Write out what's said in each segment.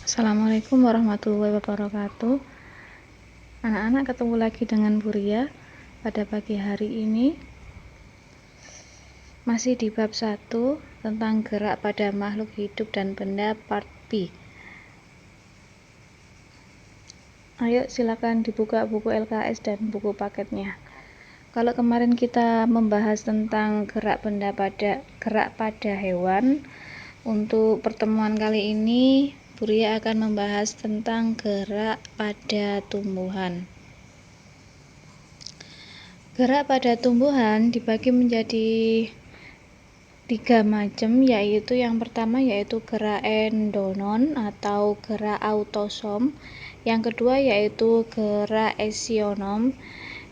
Assalamualaikum warahmatullahi wabarakatuh. Anak-anak, ketemu lagi dengan Bu Ria pada pagi hari ini. Masih di bab 1 tentang gerak pada makhluk hidup dan benda part B. Ayo silakan dibuka buku LKS dan buku paketnya. Kalau kemarin kita membahas tentang gerak pada hewan, untuk pertemuan kali ini Bu Ria akan membahas tentang gerak pada tumbuhan. Gerak pada tumbuhan dibagi menjadi 3 macam, yaitu yang pertama yaitu gerak endonon atau gerak autosom, yang kedua yaitu gerak esionom,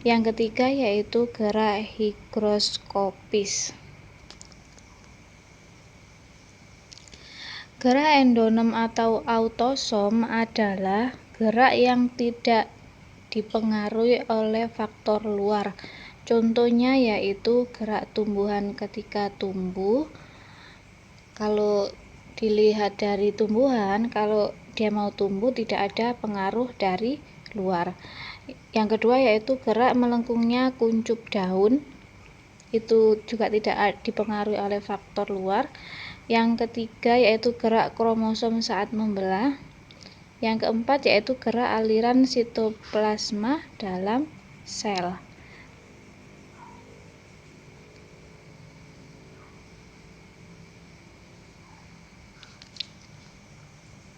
yang ketiga yaitu gerak higroskopis. Gerak endonom atau autosom adalah gerak yang tidak dipengaruhi oleh faktor luar. Contohnya yaitu gerak tumbuhan ketika tumbuh. Kalau dilihat dari tumbuhan, kalau dia mau tumbuh tidak ada pengaruh dari luar. Yang kedua yaitu gerak melengkungnya kuncup daun, itu juga tidak dipengaruhi oleh faktor luar. Yang ketiga yaitu gerak kromosom saat membelah. Yang keempat yaitu gerak aliran sitoplasma dalam sel.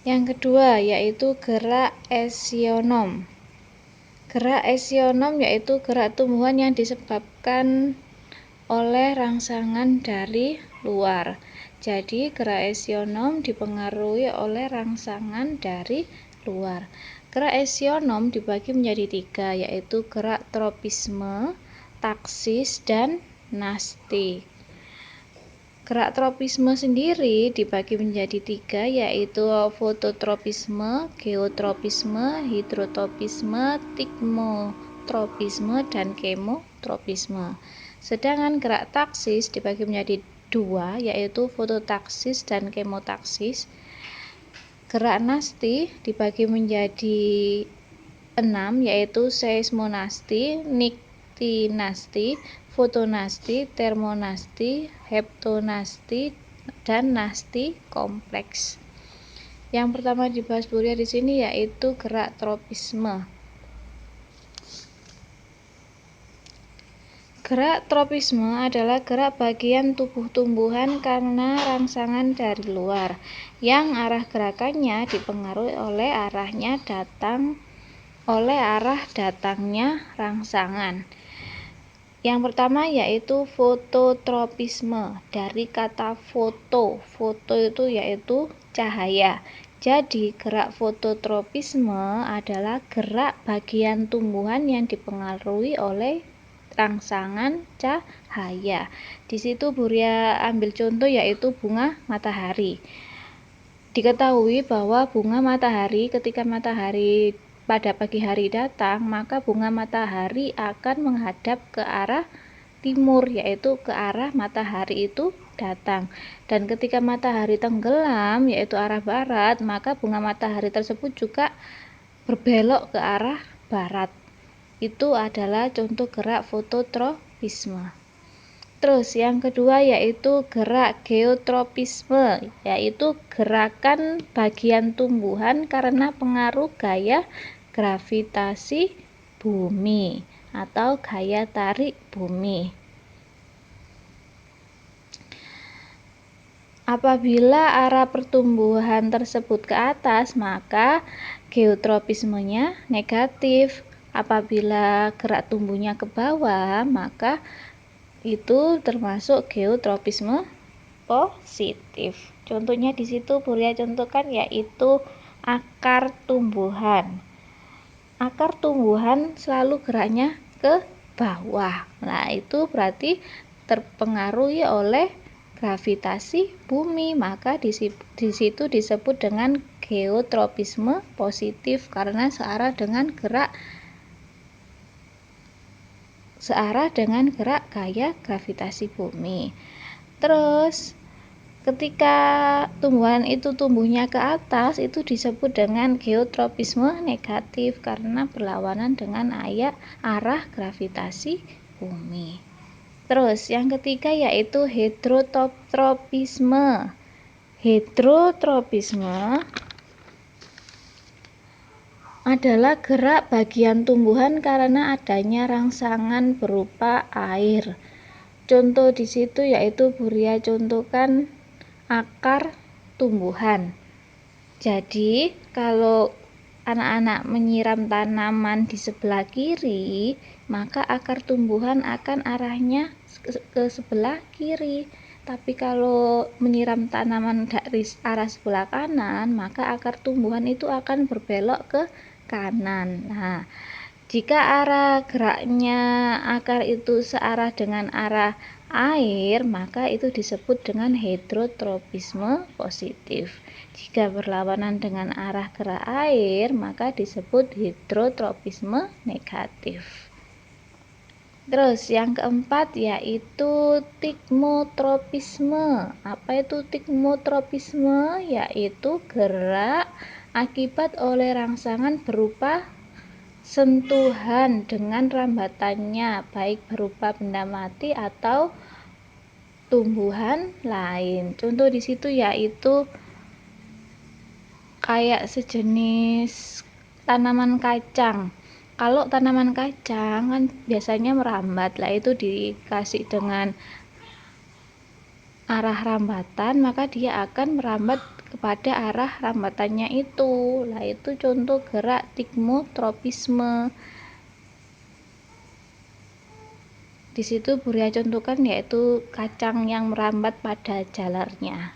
Yang kedua yaitu gerak esionom. Gerak esionom yaitu gerak tumbuhan yang disebabkan oleh rangsangan dari luar. Jadi gerak esionom dipengaruhi oleh rangsangan dari luar. Gerak esionom dibagi menjadi 3, yaitu gerak tropisme, taksis, dan nasti. Gerak tropisme sendiri dibagi menjadi 3, yaitu fototropisme, geotropisme, hidrotropisme, tikmotropisme, dan kemotropisme. Sedangkan gerak taksis dibagi menjadi 2, yaitu fototaksis dan kemotaksis. Gerak nasti dibagi menjadi 6, yaitu seismonasti, niktinasti, fotonasti, termonasti, heptonasti, dan nasti kompleks. Yang pertama dibahas Bu Ria di sini yaitu gerak tropisme. Gerak tropisme adalah gerak bagian tubuh tumbuhan karena rangsangan dari luar, yang arah gerakannya dipengaruhi oleh arah datangnya rangsangan. Yang pertama yaitu fototropisme, dari kata foto. Foto itu yaitu cahaya. Jadi gerak fototropisme adalah gerak bagian tumbuhan yang dipengaruhi oleh rangsangan cahaya. Di situ Bu Ria ambil contoh yaitu bunga matahari. Diketahui bahwa bunga matahari ketika matahari pada pagi hari datang, maka bunga matahari akan menghadap ke arah timur, yaitu ke arah matahari itu datang. Dan ketika matahari tenggelam, yaitu arah barat, maka bunga matahari tersebut juga berbelok ke arah barat. Itu adalah contoh gerak fototropisme. Terus yang kedua yaitu gerak geotropisme, yaitu gerakan bagian tumbuhan karena pengaruh gaya gravitasi bumi atau gaya tarik bumi. Apabila arah pertumbuhan tersebut ke atas, maka geotropismenya negatif. Apabila gerak tumbuhnya ke bawah, maka itu termasuk geotropisme positif. Contohnya di situ Bu Ria contohkan yaitu akar tumbuhan. Akar tumbuhan selalu geraknya ke bawah. Nah, itu berarti terpengaruhi oleh gravitasi bumi, maka di situ disebut dengan geotropisme positif karena searah dengan gerak gaya gravitasi bumi. Terus Ketika tumbuhan itu tumbuhnya ke atas, itu disebut dengan geotropisme negatif karena berlawanan dengan arah gravitasi bumi. Terus yang ketiga yaitu heterotropisme. Heterotropisme adalah gerak bagian tumbuhan karena adanya rangsangan berupa air. Contoh di situ yaitu Buria contohkan akar tumbuhan. Jadi, kalau anak-anak menyiram tanaman di sebelah kiri, maka akar tumbuhan akan arahnya ke sebelah kiri. Tapi kalau menyiram tanaman dari arah sebelah kanan, maka akar tumbuhan itu akan berbelok ke kanan. Nah, jika arah geraknya akar itu searah dengan arah air, maka itu disebut dengan heterotropisme positif. Jika berlawanan dengan arah gerak air, maka disebut heterotropisme negatif. Terus yang keempat yaitu tigmotropisme. Apa itu tigmotropisme? Yaitu gerak akibat oleh rangsangan berupa sentuhan dengan rambatannya, baik berupa benda mati atau tumbuhan lain. Contoh di situ yaitu kayak sejenis tanaman kacang. Kalau tanaman kacang kan biasanya merambat, lah itu dikasih dengan arah rambatan, maka dia akan merambat kepada arah rambatannya itu. Lah itu contoh gerak tigmotropisme. Di situ Buria contohkan yaitu kacang yang merambat pada jalarnya.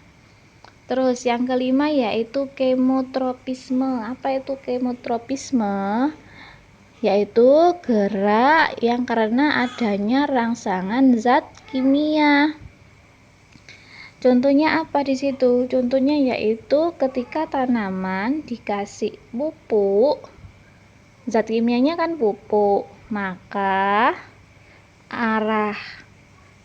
Terus yang kelima yaitu kemotropisme. Apa itu kemotropisme? Yaitu gerak yang karena adanya rangsangan zat kimia. Contohnya apa di situ? Contohnya yaitu ketika tanaman dikasih pupuk, zat kimianya kan pupuk, maka arah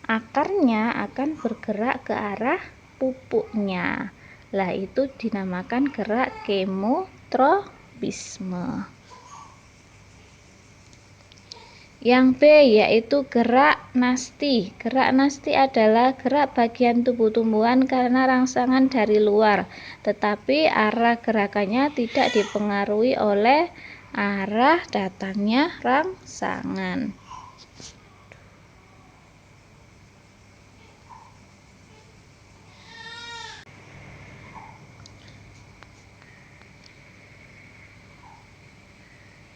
akarnya akan bergerak ke arah pupuknya. Lah itu dinamakan gerak kemotropisme. Yang B yaitu gerak nasti. Gerak nasti adalah gerak bagian tubuh tumbuhan karena rangsangan dari luar, tetapi arah gerakannya tidak dipengaruhi oleh arah datangnya rangsangan.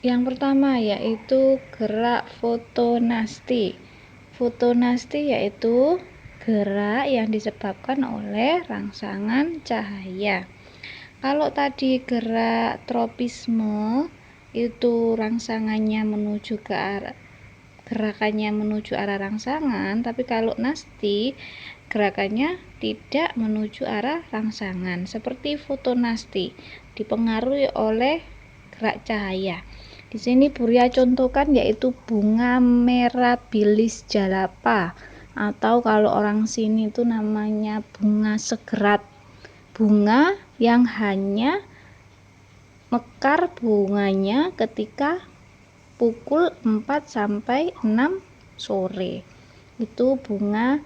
Yang pertama yaitu gerak fotonasti. Fotonasti yaitu gerak yang disebabkan oleh rangsangan cahaya. Kalau tadi gerak tropisme itu rangsangannya menuju ke arah gerakannya menuju arah rangsangan, tapi kalau nasti gerakannya tidak menuju arah rangsangan. Seperti fotonasti dipengaruhi oleh gerak cahaya. Di sini Buria contohkan yaitu bunga mirabilis jalapa, atau kalau orang sini itu namanya bunga segerat. Bunga yang hanya mekar bunganya ketika pukul 4 sampai 6 sore. Itu bunga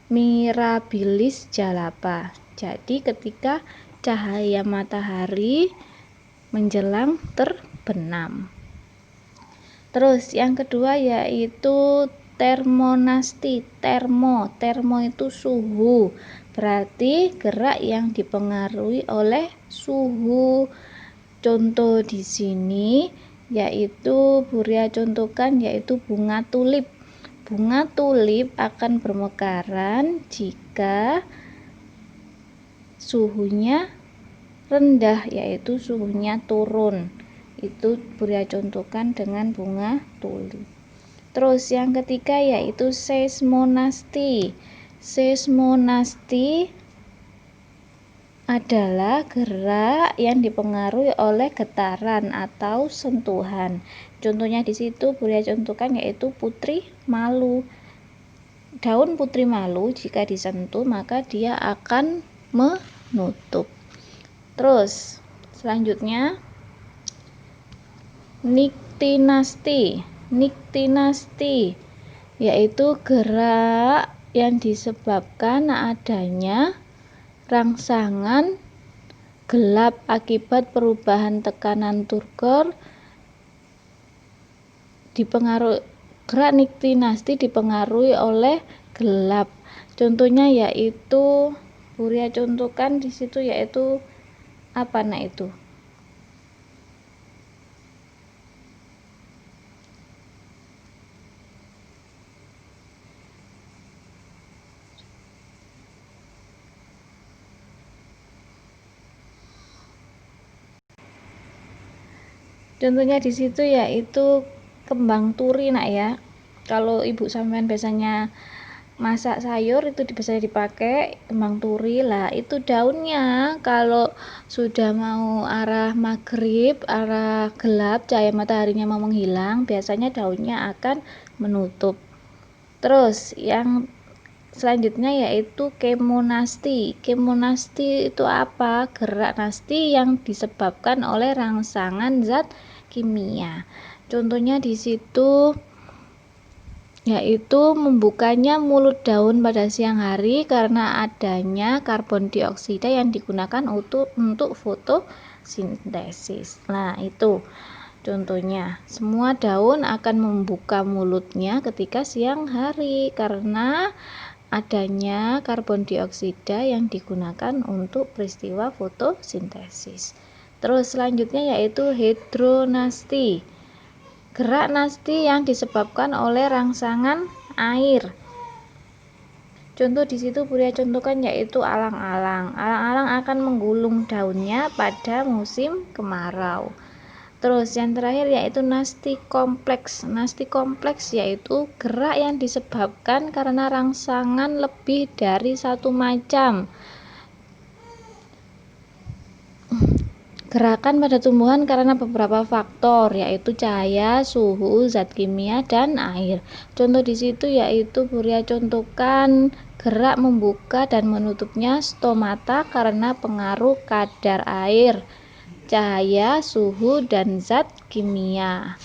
mirabilis jalapa. Jadi ketika cahaya matahari menjelang terbenam. Terus yang kedua yaitu termonasti. Termo itu suhu. Berarti gerak yang dipengaruhi oleh suhu. Contoh di sini yaitu Buria contohkan yaitu bunga tulip. Bunga tulip akan bermekaran jika suhunya rendah, yaitu suhunya turun. Itu Buria contohkan dengan bunga tulip. Terus yang ketiga yaitu seismonasti. Seismonasti adalah gerak yang dipengaruhi oleh getaran atau sentuhan. Contohnya di situ Buria contohkan yaitu putri malu. daun putri malu jika disentuh maka dia akan menutup. Terus selanjutnya niktinasti. Niktinasti yaitu gerak yang disebabkan adanya rangsangan gelap akibat perubahan tekanan turgor. Gerak niktinasti dipengaruhi oleh gelap. Contohnya yaitu Buria contohkan di situ yaitu apa itu? Contohnya di situ yaitu kembang turi nak ya. Kalau ibu sampean biasanya masak sayur itu bisa dipakai kembang turi lah, itu daunnya kalau sudah mau arah maghrib, arah gelap, cahaya mataharinya mau menghilang, biasanya daunnya akan menutup. Terus yang selanjutnya yaitu kemonasti. Kemonasti itu apa? Gerak nasti yang disebabkan oleh rangsangan zat kimia. Contohnya di situ yaitu membukanya mulut daun pada siang hari karena adanya karbon dioksida yang digunakan untuk fotosintesis. Nah, itu contohnya. Semua daun akan membuka mulutnya ketika siang hari karena adanya karbon dioksida yang digunakan untuk peristiwa fotosintesis. Terus selanjutnya yaitu hidronasti. Gerak nasti yang disebabkan oleh rangsangan air. Contoh di situ Buria contohkan yaitu alang-alang. Alang-alang akan menggulung daunnya pada musim kemarau. Terus yang terakhir yaitu nasti kompleks. Nasti kompleks yaitu gerak yang disebabkan karena rangsangan lebih dari satu macam. Gerakan pada tumbuhan karena beberapa faktor yaitu cahaya, suhu, zat kimia, dan air. Contoh di situ yaitu Buria contohkan gerak membuka dan menutupnya stomata karena pengaruh kadar air, cahaya, suhu, dan zat kimia.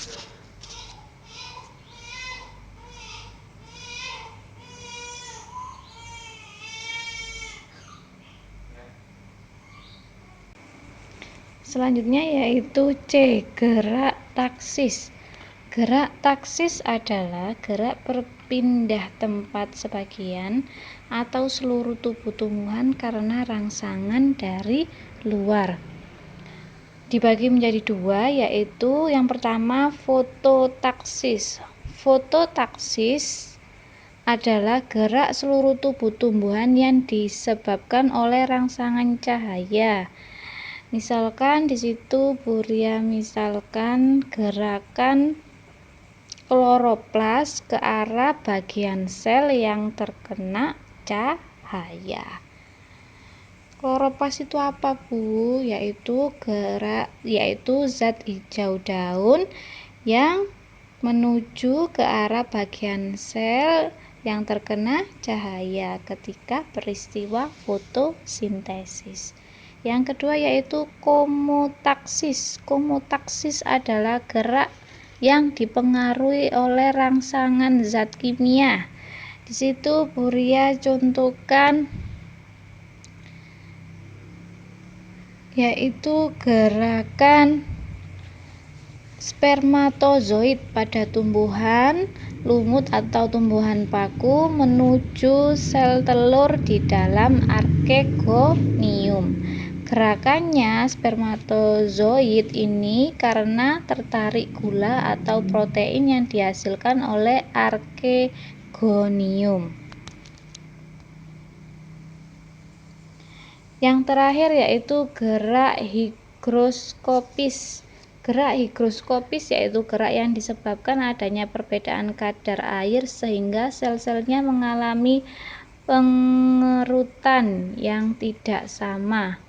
Selanjutnya yaitu C. Gerak taksis. Gerak taksis adalah gerak berpindah tempat sebagian atau seluruh tubuh tumbuhan karena rangsangan dari luar. Dibagi menjadi dua, yaitu yang pertama fototaksis. Fototaksis adalah gerak seluruh tubuh tumbuhan yang disebabkan oleh rangsangan cahaya. Misalkan di situ Buria misalkan gerakan kloroplas ke arah bagian sel yang terkena cahaya. Kloroplas itu apa, Bu? Yaitu zat hijau daun yang menuju ke arah bagian sel yang terkena cahaya ketika peristiwa fotosintesis. Yang kedua yaitu komotaksis. Komotaksis adalah gerak yang dipengaruhi oleh rangsangan zat kimia. Di situ Buria contohkan yaitu gerakan spermatozoid pada tumbuhan lumut atau tumbuhan paku menuju sel telur di dalam arkegonium. Gerakannya spermatozoid ini karena tertarik gula atau protein yang dihasilkan oleh arkegonium. Yang terakhir yaitu gerak higroskopis. Gerak higroskopis yaitu gerak yang disebabkan adanya perbedaan kadar air sehingga sel-selnya mengalami pengerutan yang tidak sama.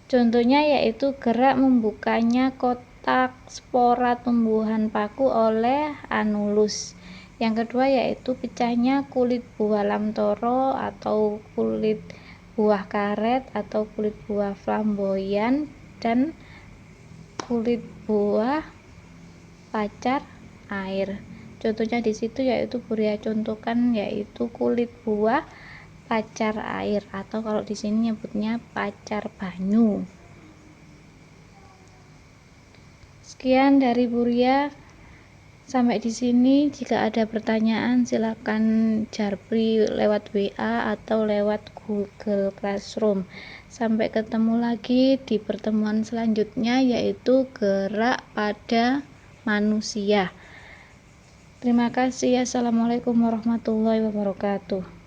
Contohnya yaitu gerak membukanya kotak spora tumbuhan paku oleh anulus. Yang kedua yaitu pecahnya kulit buah lamtoro atau kulit buah karet atau kulit buah flamboyan dan kulit buah pacar air. Contohnya di situ yaitu Buria contohkan yaitu kulit buah pacar air atau kalau di sini nyebutnya pacar banyu. Sekian dari Buria. Sampai di sini, jika ada pertanyaan silakan Jarpri lewat WA atau lewat Google Classroom. Sampai ketemu lagi di pertemuan selanjutnya yaitu gerak pada manusia. Terima kasih. Assalamualaikum warahmatullahi wabarakatuh.